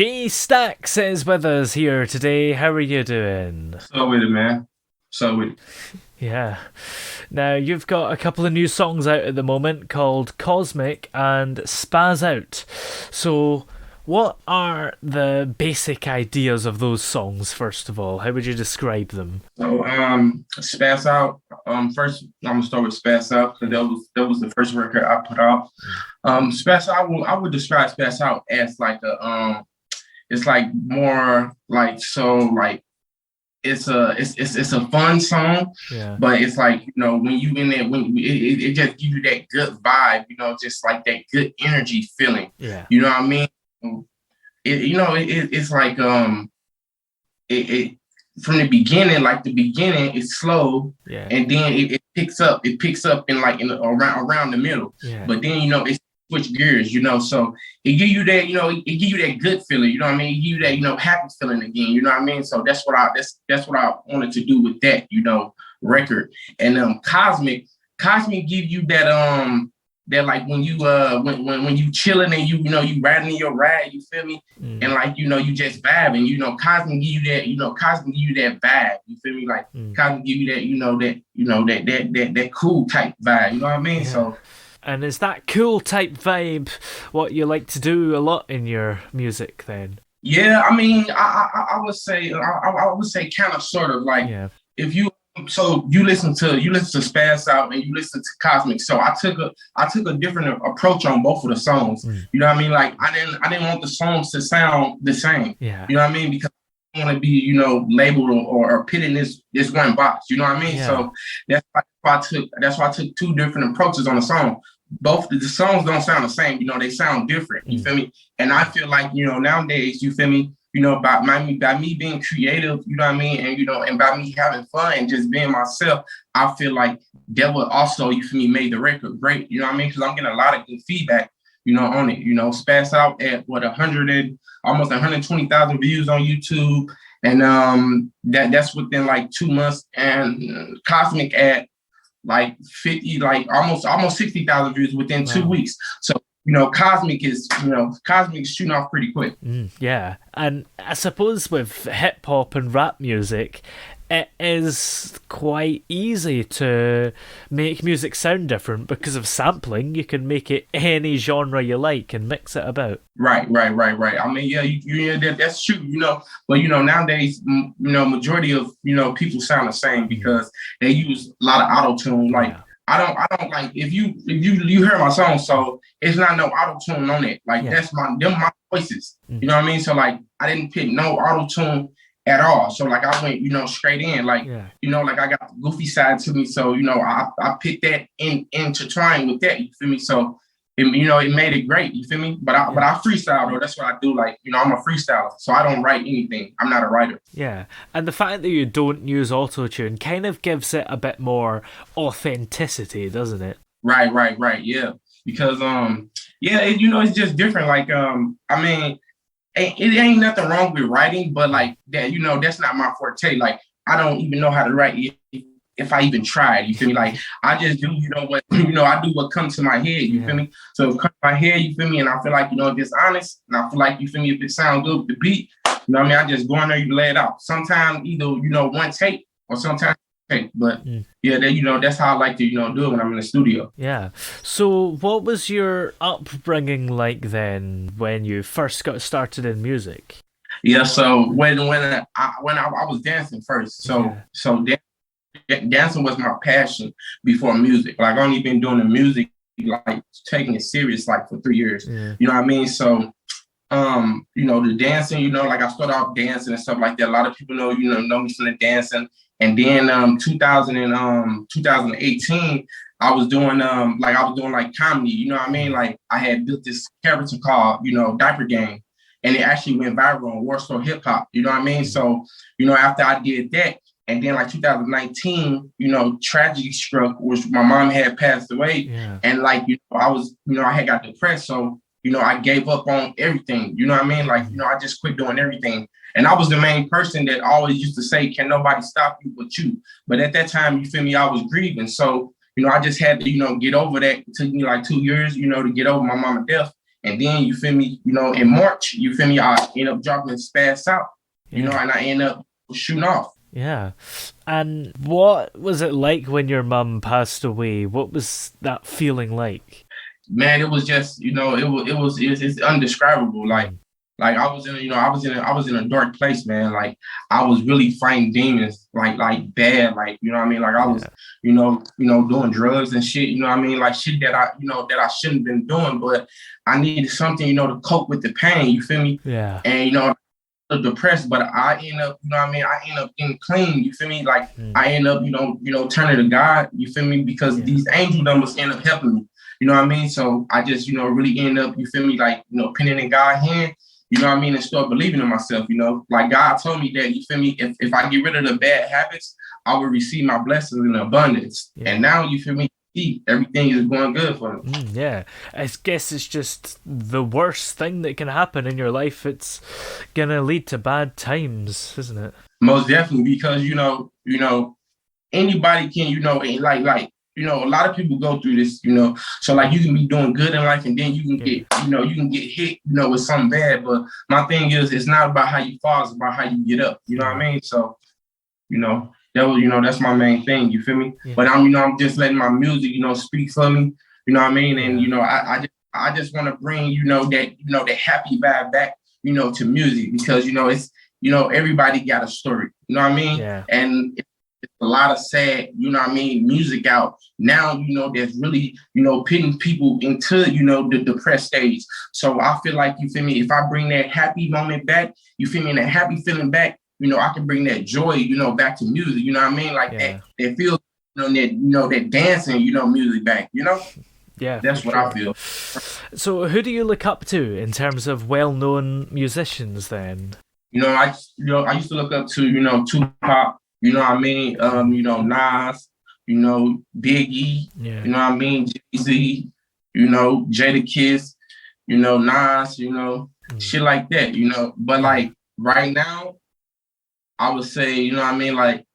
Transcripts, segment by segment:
Staxx is with us here today. How are you doing? So with it, man. So with it. Yeah. Now, you've got a couple of new songs out at the moment called Cosmic and Spazz Out. So, what are the basic ideas of those songs, first of all? How would you describe them? Spaz Out. First I'm gonna start with Spaz Out because Yeah. that was the first record I put out. Mm. Spaz Out, I would describe Spaz Out as like it's like more like it's a fun song, Yeah. but it's like when you in there when it just gives you that good vibe, just like that good energy feeling. Yeah. You know what I mean? It's like it from the beginning, like the beginning is slow, Yeah. and then it picks up. It picks up in like in around the middle, Yeah. but then it switch gears. So it give you that, it give you that good feeling. You know what I mean? It give you that, happy feeling again. You know what I mean? So that's what I wanted to do with that, record. And Cosmic give you that like when you when you chilling and you riding in your ride, you feel me? Mm. And like you just vibing, Cosmic give you that, Cosmic give you that vibe, you feel me? Like Mm. Cosmic give you that, that cool type vibe, you know what I mean? Yeah. So And is that cool type vibe what you like to do a lot in your music then? yeah, I mean, I would say I would say kind of sort of like Yeah. if you you listen to Spaz Out and you listen to Cosmic. So I took a different approach on both of the songs. Mm. You know what I mean? Like I didn't want the songs to sound the same. Yeah. You know what I mean? Because I don't want to be labeled or put in this one box. You know what I mean? Yeah. So that's why I took two different approaches on the song. Both the songs don't sound the same. They sound different. You Mm. feel me? And I feel like nowadays, you feel me? By me being creative, you know what I mean, and by me having fun and just being myself, I feel like that would also, you feel me, made the record great. You know what I mean? Because I'm getting a lot of good feedback, on it. Spaz Out at what 100 and almost 120,000 views on YouTube, and that's within like 2 months, and Cosmic at like 50, like almost 60,000 views within two Wow. weeks. So Cosmic is shooting off pretty quick. Mm, yeah. And I suppose with hip hop and rap music, it is quite easy to make music sound different because of sampling. You can make it any genre you like and mix it about. Right. I mean, yeah, that's true, But nowadays, majority of people sound the same Mm. because they use a lot of auto tune. Like Yeah. I don't like if you hear my song, so it's not no auto tune on it. Like Yeah. that's my voices. Mm. You know what I mean? So like I didn't put no auto tune at all. So like I went straight in. Like Yeah. like I got the goofy side to me. So I picked that intertwined with that. You feel me? So it made it great. You feel me? But I Yeah. freestyle though. That's what I do. Like I'm a freestyler, so I don't write anything. I'm not a writer. Yeah. And the fact that you don't use autotune kind of gives it a bit more authenticity, doesn't it? Right. Yeah, because yeah, it's just different. Like I mean, it ain't nothing wrong with writing, but like that, that's not my forte. Like I don't even know how to write if I even tried. You feel me? Like I just do, what I do what comes to my head. You feel Yeah. me? So if it comes to my head, you feel me? And I feel like if it's honest, and I feel like you feel me, if it sounds good with the beat, what I mean? I just go in there, you lay it out. Sometimes either one take or sometimes take, but Mm. yeah, that's how I like to do it when I'm in the studio. Yeah. So, what was your upbringing like then when you first got started in music? Yeah, so when I was dancing first, Yeah. dancing was my passion before music. Like I only been doing the music, like taking it serious, like for 3 years. Yeah. You know what I mean? So the dancing, like I started off dancing and stuff like that. A lot of people know me from the dancing. And then 2018, I was doing like comedy, you know what I mean? Like I had built this character called, Diaper Game. And it actually went viral on Warsaw Hip Hop, you know what I mean? Mm. So, after I did that, and then like 2019, tragedy struck, which my mom had passed away. Yeah. And like, I had got depressed. So, I gave up on everything. You know what I mean? Like, I just quit doing everything. And I was the main person that always used to say, can nobody stop you but you? But at that time, you feel me, I was grieving. So, I just had to, get over that. It took me like 2 years, to get over my mama's death. And then you feel me, in March, you feel me, I end up dropping Spazz out, Yeah. and I end up shooting off. Yeah. And what was it like when your mum passed away? What was that feeling like? Man, it was just, it's indescribable. Like I was in, I was in a dark place, man. Like I was really fighting demons, like bad, like you know what I mean. Like I was, Yeah. doing drugs and shit. You know what I mean, like shit that that I shouldn't have been doing, but I needed something, to cope with the pain. You feel me? Yeah. And depressed, but I end up, I end up getting clean. You feel me? Like I end up, turning to God. You feel me? Because these angel numbers end up helping me. You know what I mean? So I just, really end up, you feel me? Like, pinning in God's hand. You know what I mean? And start believing in myself, Like God told me that, you feel me? If I get rid of the bad habits, I will receive my blessings in abundance. Yeah. And now, you feel me? Everything is going good for me. Yeah. I guess it's just the worst thing that can happen in your life. It's going to lead to bad times, isn't it? Most definitely, because, anybody can, a lot of people go through this, so like you can be doing good in life and then you can get, you can get hit, with something bad. But my thing is, it's not about how you fall, it's about how you get up. You know what I mean? So, that was, that's my main thing. You feel me? Yeah. But I'm just letting my music, speak for me. You know what I mean? And, I just want to bring, that happy vibe back, to music because, it's, everybody got a story. You know what I mean? Yeah. And it's a lot of sad, music out now, that's really, pitting people into, the depressed stage. So I feel like, you feel me, if I bring that happy moment back, you feel me, and that happy feeling back, I can bring that joy, back to music, you know what I mean? Like that feels, that dancing, music back, Yeah. That's what I feel. So who do you look up to in terms of well-known musicians then? I used to look up to, Tupac, you know what I mean? Nas, Biggie, you know what I mean? Jay-Z, Jadakiss, Nas, shit like that, But like right now, I would say, you know what I mean? Like,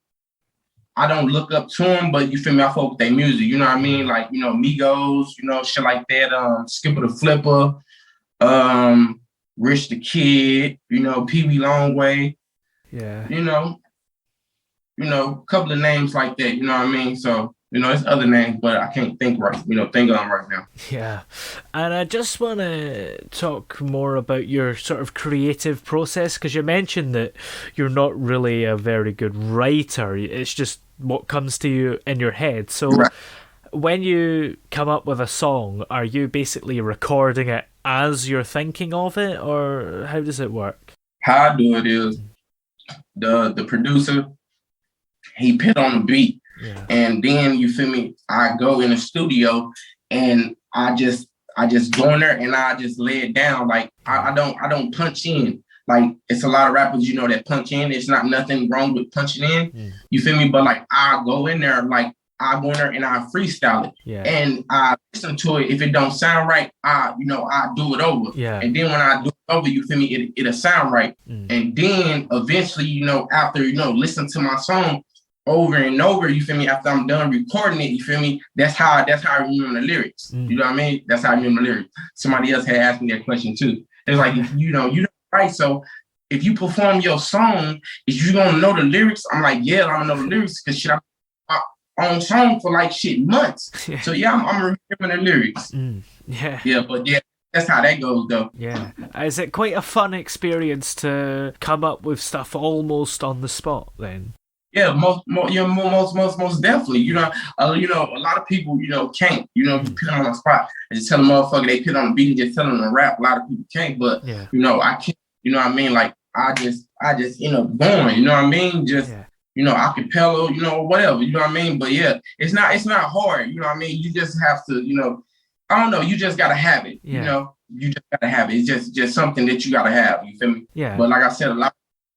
I don't look up to them, but you feel me? I fuck with their music, you know what I mean? Like, Migos, shit like that, Skipper the Flipper, Rich the Kid, Pee Wee Longway. Yeah. A couple of names like that, you know what I mean? So, it's other names, but I can't think of them right now. Yeah. And I just want to talk more about your sort of creative process, because you mentioned that you're not really a very good writer. It's just what comes to you in your head. So when you come up with a song, are you basically recording it as you're thinking of it, or how does it work? How I do it is the producer, he put on the beat. Yeah. And then you feel me, I go in the studio and I just go in there and I just lay it down. Like I don't punch in. Like it's a lot of rappers, that punch in. It's not nothing wrong with punching in. You feel me? But like I go in there, like I go in there and I freestyle it. Yeah. And I listen to it. If it don't sound right, I do it over. Yeah. And then when I do it over, you feel me, it'll sound right. And then eventually, after, listen to my song over and over, you feel me, after I'm done recording it, you feel me, that's how I remember the lyrics. You know what I mean? That's how I remember the lyrics. Somebody else had asked me that question too. It's like, you don't write, so if you perform your song, is you gonna know the lyrics? I'm like, yeah, I'm gonna know the lyrics because shit, I'm on song for like shit months. So yeah, I'm remembering the lyrics. Yeah, but yeah, that's how that goes though. Yeah. Is it quite a fun experience to come up with stuff almost on the spot then? Yeah, most definitely. A lot of people, can't. You put them on the spot and just tell them motherfucker they put on the beat and just tell them to rap. A lot of people can't, but I can't. You know what I mean? Like I just end up going. You know what I mean? Just acapella, whatever. You know what I mean? But yeah, it's not hard. You know what I mean? You just have to, I don't know. You just gotta have it. Yeah. You just gotta have it. It's just something that you gotta have. You feel me? Yeah. But like I said, a lot of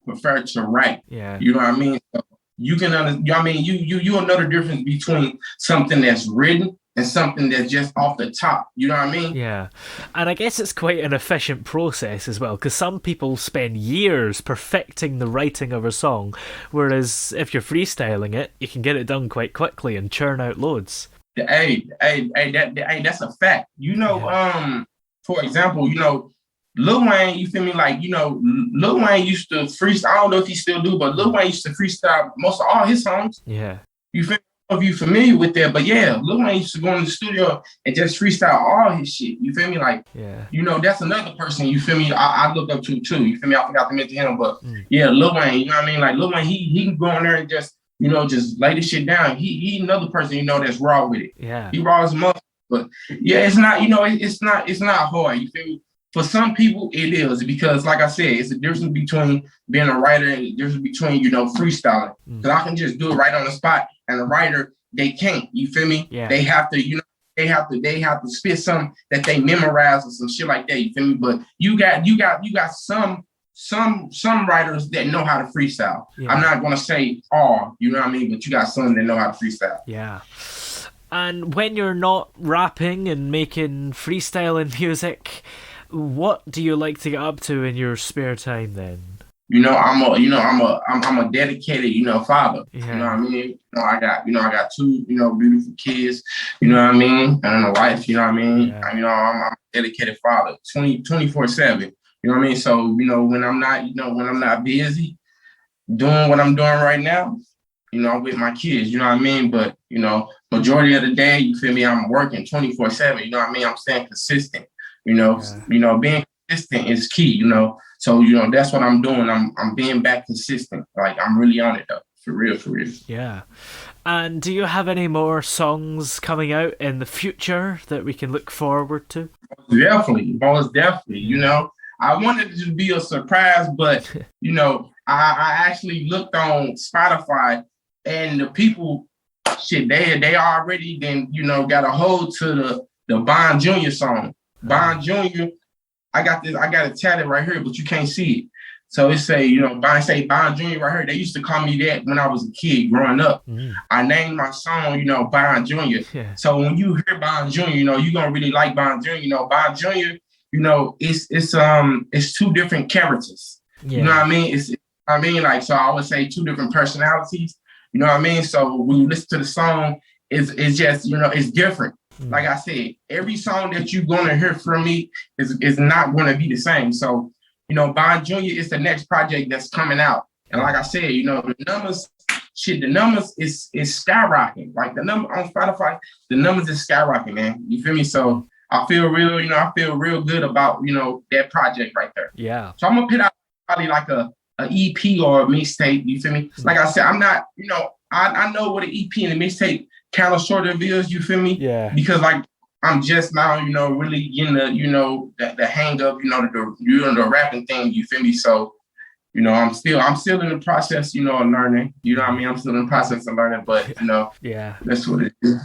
people prefer to write. Yeah. You know what I mean? So, you can you'll know the difference between something that's written and something that's just off the top. You know what I mean? Yeah. And I guess it's quite an efficient process as well, because some people spend years perfecting the writing of a song, whereas if you're freestyling it, you can get it done quite quickly and churn out loads. Hey, that's a fact. for example, Lil Wayne, you feel me? Like, Lil Wayne used to freestyle. I don't know if he still do, but Lil Wayne used to freestyle most of all his songs. Yeah. You feel me? I don't know if you familiar with that, but yeah, Lil Wayne used to go in the studio and just freestyle all his shit. You feel me? Like, Yeah. That's another person, you feel me? I look up to too. You feel me? I forgot to mention him, but yeah, Lil Wayne, you know what I mean? Like Lil Wayne, he can go in there and just, just lay this shit down. He another person, that's raw with it. Yeah. He raw as a mother. But yeah, it's not, it's not hard. You feel me? For some people, it is because, like I said, it's a difference between being a writer and a difference between, freestyling. Because I can just do it right on the spot, and a writer, they can't. You feel me? Yeah. They have to, they have to spit something that they memorize or some shit like that. You feel me? But you got some writers that know how to freestyle. Yeah. I'm not gonna say all, you know what I mean? But you got some that know how to freestyle. Yeah. And when you're not rapping and making freestyling music, what do you like to get up to in your spare time then? I'm a dedicated, father. Yeah. You know what I mean? I got two, beautiful kids, you know what I mean? And a wife, you know what I mean? Yeah. I'm a dedicated father, 24/7. You know what I mean? So, when I'm not busy doing what I'm doing right now, I'm with my kids, you know what I mean? But, majority of the day, you feel me? I'm working 24/7, you know what I mean? I'm staying consistent, being consistent is key, So, that's what I'm doing. I'm being back consistent. Like, I'm really on it, though. For real. Yeah. And do you have any more songs coming out in the future that we can look forward to? Most definitely. I wanted it to be a surprise, but, I actually looked on Spotify, and the people, they already then, got a hold to the Bon Jr. song. Bon Jr., I got it tatted right here, but you can't see it. So it say, Bon Jr. right here. They used to call me that when I was a kid growing up. I named my song, Bon Jr. Yeah. So when you hear Bon Jr., you're gonna really like Bon Jr. Bon Jr., it's two different characters. Yeah. You know what I mean? Like, so I would say two different personalities. You know what I mean? So when you listen to the song, it's just, it's different. Like I said, every song that you're going to hear from me is not going to be the same. So, Bon Jr. is the next project that's coming out. And like I said, the numbers is skyrocketing. Like the number on Spotify, the numbers is skyrocketing, man. You feel me? So I feel real good about, that project right there. Yeah. So I'm going to put out probably like a EP or a mixtape. You feel me? Like I said, I'm not, I know what an EP and a mixtape kind of sort of is, you feel me? Yeah. Because like I'm just now, really getting the hang of, the rapping thing, you feel me? So, I'm still in the process, of learning. You know what I mean? I'm still in the process of learning, but yeah. That's what it is.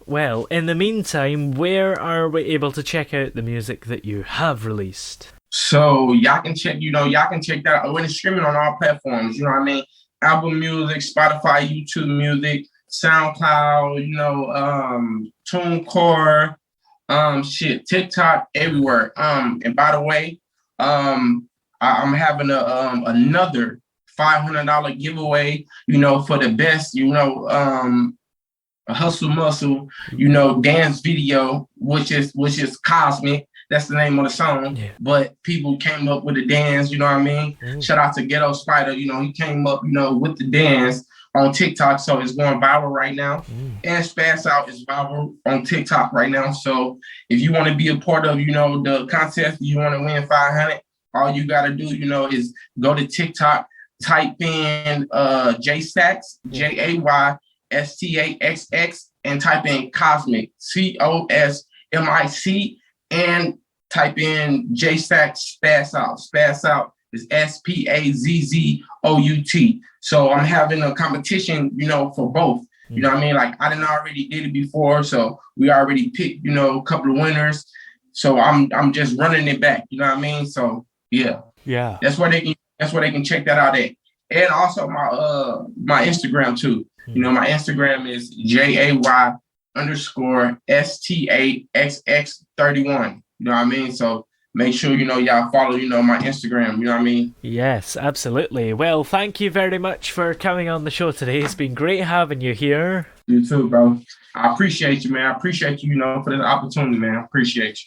Well, in the meantime, where are we able to check out the music that you have released? So y'all can check that out. When it's streaming on all platforms, you know what I mean? Apple Music, Spotify, YouTube Music, SoundCloud, TuneCore, TikTok, everywhere. And by the way, I'm having another $500 giveaway, for the best, hustle muscle, dance video, which is Cosmic. That's the name of the song. Yeah. But people came up with the dance, you know what I mean? Shout out to Ghetto Spider, he came up, with the dance on TikTok. So it's going viral right now. And Spazz Out is viral on TikTok right now. So if you want to be a part of, the contest, you want to win 500, all you got to do, is go to TikTok, type in Staxx, JAYSTAXX, and type in Cosmic, COSMIC, and type in Staxx Spazz Out. Spazz Out is SPAZZOUT. So I'm having a competition, for both. You know what I mean? Like I already did it before, so we already picked, a couple of winners. So I'm just running it back. You know what I mean? So yeah. That's where they can check that out at. And also my Instagram too. My Instagram is JAY_STAXX31. You know what I mean? So make sure, y'all follow, my Instagram. You know what I mean? Yes, absolutely. Well, thank you very much for coming on the show today. It's been great having you here. You too, bro. I appreciate you, man. I appreciate you, for this opportunity, man. I appreciate you.